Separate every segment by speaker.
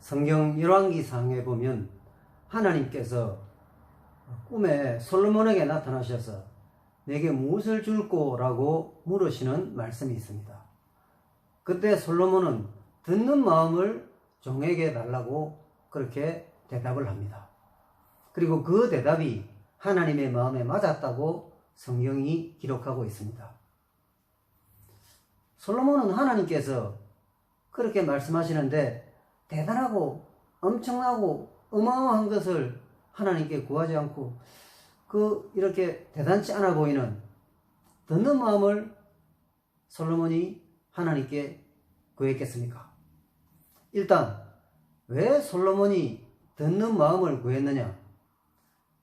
Speaker 1: 성경 열왕기상에 보면 하나님께서 꿈에 솔로몬에게 나타나셔서 내게 무엇을 줄꼬? 라고 물으시는 말씀이 있습니다. 그때 솔로몬은 듣는 마음을 종에게 달라고 그렇게 대답을 합니다. 그리고 그 대답이 하나님의 마음에 맞았다고 성경이 기록하고 있습니다. 솔로몬은 하나님께서 그렇게 말씀하시는데 대단하고 엄청나고 어마어마한 것을 하나님께 구하지 않고 이렇게 대단치 않아 보이는 듣는 마음을 솔로몬이 하나님께 구했겠습니까? 일단 왜 솔로몬이 듣는 마음을 구했느냐?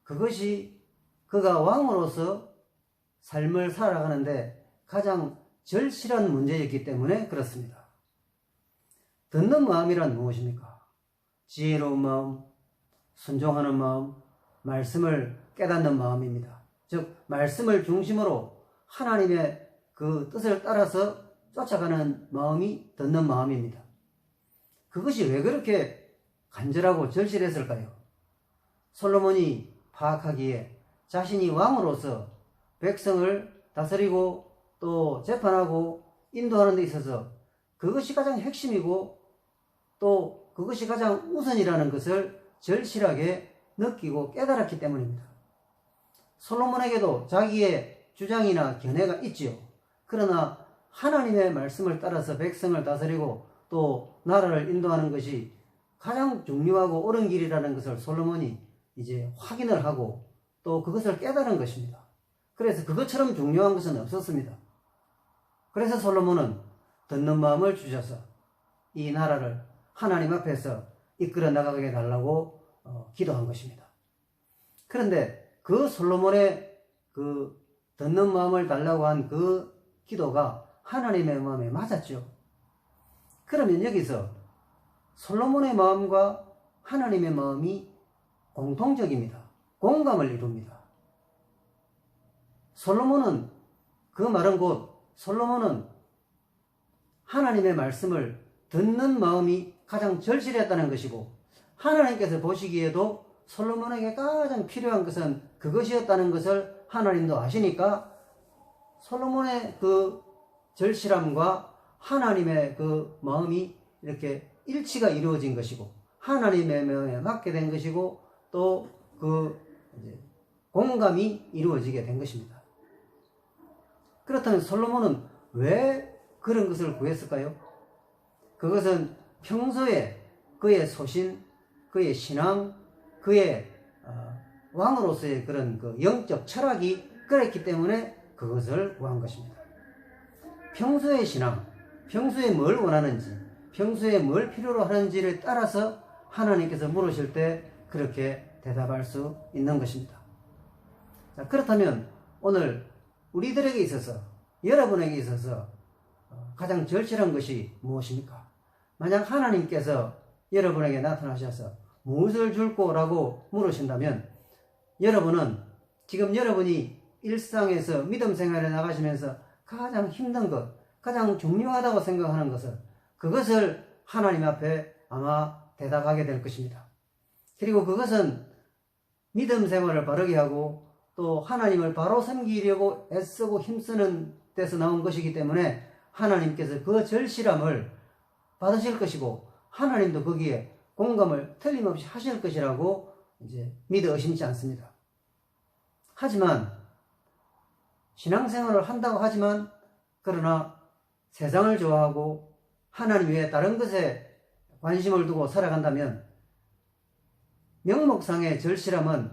Speaker 1: 그것이 그가 왕으로서 삶을 살아가는데 가장 절실한 문제였기 때문에 그렇습니다. 듣는 마음이란 무엇입니까? 지혜로운 마음, 순종하는 마음, 말씀을 깨닫는 마음입니다. 즉 말씀을 중심으로 하나님의 그 뜻을 따라서 쫓아가는 마음이 듣는 마음입니다. 그것이 왜 그렇게 간절하고 절실했을까요? 솔로몬이 파악하기에 자신이 왕으로서 백성을 다스리고 또 재판하고 인도하는 데 있어서 그것이 가장 핵심이고 또 그것이 가장 우선이라는 것을 절실하게 느끼고 깨달았기 때문입니다. 솔로몬에게도 자기의 주장이나 견해가 있지요. 그러나 하나님의 말씀을 따라서 백성을 다스리고 또 나라를 인도하는 것이 가장 중요하고 옳은 길이라는 것을 솔로몬이 이제 확인을 하고 또 그것을 깨달은 것입니다. 그래서 그것처럼 중요한 것은 없었습니다. 그래서 솔로몬은 듣는 마음을 주셔서 이 나라를 하나님 앞에서 이끌어 나가게 달라고 기도한 것입니다. 그런데 그 솔로몬의 그 듣는 마음을 달라고 한 그 기도가 하나님의 마음에 맞았죠. 그러면 여기서 솔로몬의 마음과 하나님의 마음이 공통적입니다. 공감을 이룹니다. 솔로몬은 그 말은 곧 솔로몬은 하나님의 말씀을 듣는 마음이 가장 절실했다는 것이고 하나님께서 보시기에도 솔로몬에게 가장 필요한 것은 그것이었다는 것을 하나님도 아시니까 솔로몬의 그 절실함과 하나님의 그 마음이 이렇게 일치가 이루어진 것이고 하나님의 마음에 맞게 된 것이고 또 그 공감이 이루어지게 된 것입니다. 그렇다면 솔로몬은 왜 그런 것을 구했을까요? 그것은 평소에 그의 소신, 그의 신앙, 그의 왕으로서의 그런 그 영적 철학이 그랬기 때문에 그것을 구한 것입니다. 평소의 신앙, 평소에 뭘 원하는지, 평소에 뭘 필요로 하는지를 따라서 하나님께서 물으실 때 그렇게 대답할 수 있는 것입니다. 자, 그렇다면 오늘 우리들에게 있어서, 여러분에게 있어서 가장 절실한 것이 무엇입니까? 만약 하나님께서 여러분에게 나타나셔서 무엇을 줄꼬? 라고 물으신다면 여러분은 지금 여러분이 일상에서 믿음 생활에 나가시면서 가장 힘든 것, 가장 중요하다고 생각하는 것을 그것을 하나님 앞에 아마 대답하게 될 것입니다. 그리고 그것은 믿음 생활을 바르게 하고 또 하나님을 바로 섬기려고 애쓰고 힘쓰는 데서 나온 것이기 때문에 하나님께서 그 절실함을 받으실 것이고 하나님도 거기에 공감을 틀림없이 하실 것이라고 이제 믿어 의심치 않습니다. 하지만 신앙생활을 한다고 하지만 그러나 세상을 좋아하고 하나님 외에 다른 것에 관심을 두고 살아간다면 명목상의 절실함은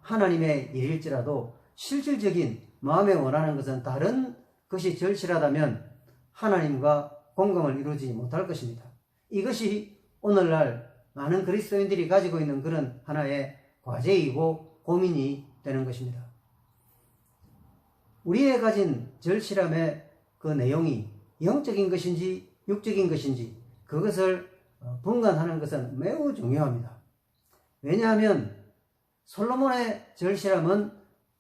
Speaker 1: 하나님의 일일지라도 실질적인 마음에 원하는 것은 다른 것이 절실하다면 하나님과 공감을 이루지 못할 것입니다. 이것이 오늘날 많은 그리스도인들이 가지고 있는 그런 하나의 과제이고 고민이 되는 것입니다. 우리의 가진 절실함의 그 내용이 영적인 것인지 육적인 것인지 그것을 분간하는 것은 매우 중요합니다. 왜냐하면 솔로몬의 절실함은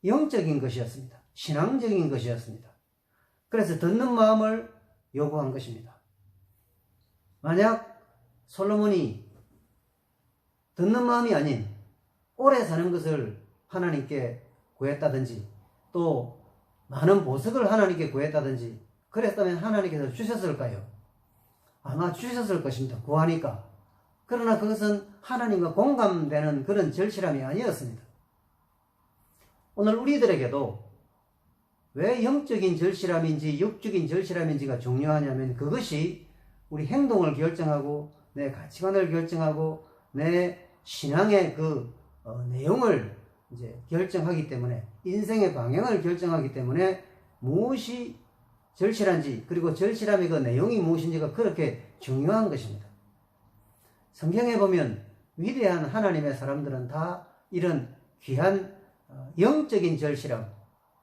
Speaker 1: 영적인 것이었습니다. 신앙적인 것이었습니다. 그래서 듣는 마음을 요구한 것입니다. 만약 솔로몬이 듣는 마음이 아닌 오래 사는 것을 하나님께 구했다든지 또 많은 보석을 하나님께 구했다든지 그랬다면 하나님께서 주셨을까요? 아마 주셨을 것입니다. 구하니까. 그러나 그것은 하나님과 공감되는 그런 절실함이 아니었습니다. 오늘 우리들에게도 왜 영적인 절실함인지 육적인 절실함인지가 중요하냐면 그것이 우리 행동을 결정하고 내 가치관을 결정하고 내 신앙의 그 내용을 이제 결정하기 때문에 인생의 방향을 결정하기 때문에 무엇이 절실한지 그리고 절실함의 그 내용이 무엇인지가 그렇게 중요한 것입니다. 성경에 보면 위대한 하나님의 사람들은 다 이런 귀한 영적인 절실함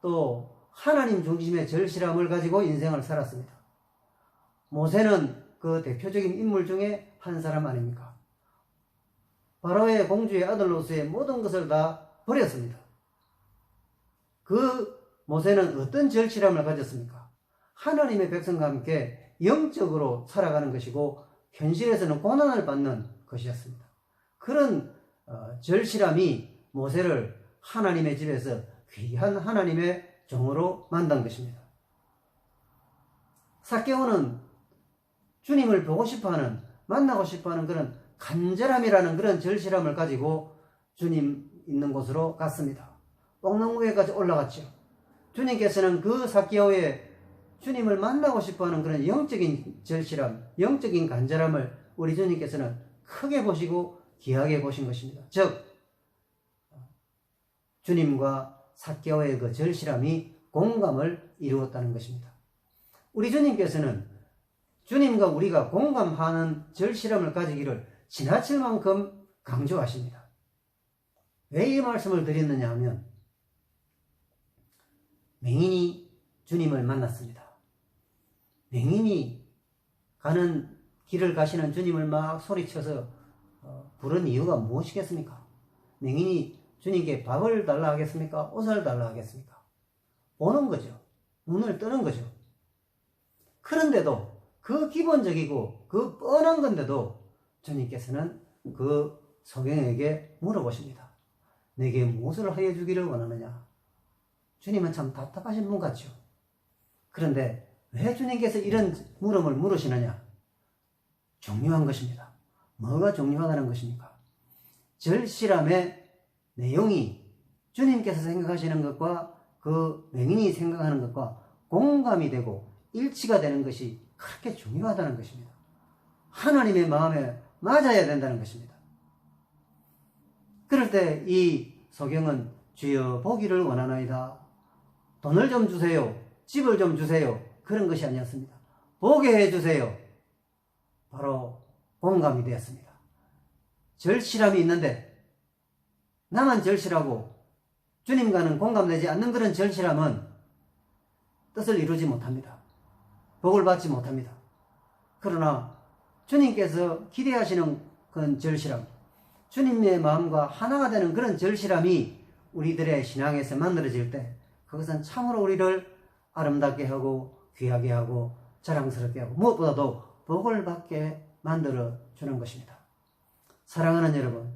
Speaker 1: 또 하나님 중심의 절실함을 가지고 인생을 살았습니다. 모세는 그 대표적인 인물 중에 한 사람 아닙니까? 바로의 공주의 아들로서의 모든 것을 다 버렸습니다. 그 모세는 어떤 절실함을 가졌습니까? 하나님의 백성과 함께 영적으로 살아가는 것이고 현실에서는 고난을 받는 것이었습니다. 그런 절실함이 모세를 하나님의 집에서 귀한 하나님의 종으로 만든 것입니다. 삭개오는 주님을 보고 싶어하는 만나고 싶어하는 그런 간절함이라는 그런 절실함을 가지고 주님 있는 곳으로 갔습니다. 옥농구에까지 올라갔죠. 주님께서는 그 삭개오의 주님을 만나고 싶어하는 그런 영적인 절실함, 영적인 간절함을 우리 주님께서는 크게 보시고 귀하게 보신 것입니다. 즉 주님과 삭개오의 그 절실함이 공감을 이루었다는 것입니다. 우리 주님께서는 주님과 우리가 공감하는 절실함을 가지기를 지나칠 만큼 강조하십니다. 왜 이 말씀을 드렸느냐 하면 맹인이 주님을 만났습니다. 맹인이 가는 길을 가시는 주님을 막 소리쳐서 부른 이유가 무엇이겠습니까? 맹인이 주님께 밥을 달라 하겠습니까? 옷을 달라 하겠습니까? 보는 거죠. 눈을 뜨는 거죠. 그런데도 그 기본적이고 그 뻔한 건데도 주님께서는 그 소경에게 물어보십니다. 내게 무엇을 하여 주기를 원하느냐? 주님은 참 답답하신 분 같죠. 그런데 왜 주님께서 이런 물음을 물으시느냐? 중요한 것입니다. 뭐가 중요하다는 것입니까? 절실함의 내용이 주님께서 생각하시는 것과 그 맹인이 생각하는 것과 공감이 되고 일치가 되는 것이 그렇게 중요하다는 것입니다. 하나님의 마음에 맞아야 된다는 것입니다. 그럴 때 이 소경은 주여 보기를 원하나이다. 돈을 좀 주세요. 집을 좀 주세요. 그런 것이 아니었습니다. 보게 해주세요. 바로 공감이 되었습니다. 절실함이 있는데 나만 절실하고 주님과는 공감되지 않는 그런 절실함은 뜻을 이루지 못합니다. 복을 받지 못합니다. 그러나 주님께서 기대하시는 그런 절실함, 주님의 마음과 하나가 되는 그런 절실함이 우리들의 신앙에서 만들어질 때 그것은 참으로 우리를 아름답게 하고 귀하게 하고 자랑스럽게 하고 무엇보다도 복을 받게 만들어 주는 것입니다. 사랑하는 여러분,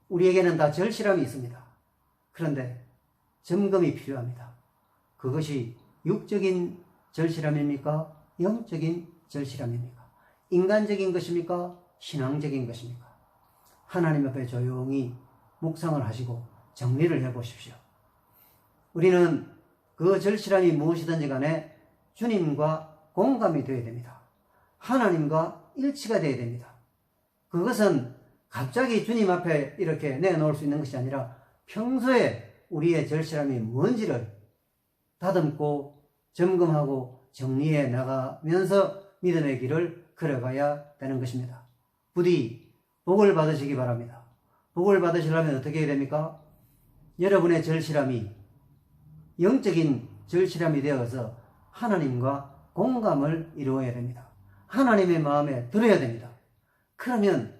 Speaker 1: 우리에게는 다 절실함이 있습니다. 그런데 점검이 필요합니다. 그것이 육적인 절실함입니까? 영적인 절실함입니까? 인간적인 것입니까? 신앙적인 것입니까? 하나님 앞에 조용히 묵상을 하시고 정리를 해보십시오. 우리는 그 절실함이 무엇이든지 간에 주님과 공감이 되어야 됩니다. 하나님과 일치가 되어야 됩니다. 그것은 갑자기 주님 앞에 이렇게 내놓을 수 있는 것이 아니라 평소에 우리의 절실함이 뭔지를 다듬고 점검하고 정리해 나가면서 믿음의 길을 걸어가야 되는 것입니다. 부디 복을 받으시기 바랍니다. 복을 받으시려면 어떻게 해야 됩니까? 여러분의 절실함이 영적인 절실함이 되어서 하나님과 공감을 이루어야 됩니다. 하나님의 마음에 들어야 됩니다. 그러면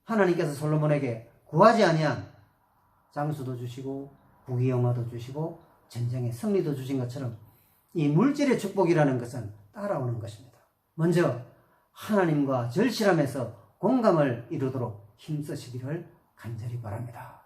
Speaker 1: 하나님께서 솔로몬에게 구하지 아니한 장수도 주시고 부귀영화도 주시고 전쟁의 승리도 주신 것처럼 이 물질의 축복이라는 것은 따라오는 것입니다. 먼저 하나님과 절실함에서 공감을 이루도록 힘쓰시기를 간절히 바랍니다.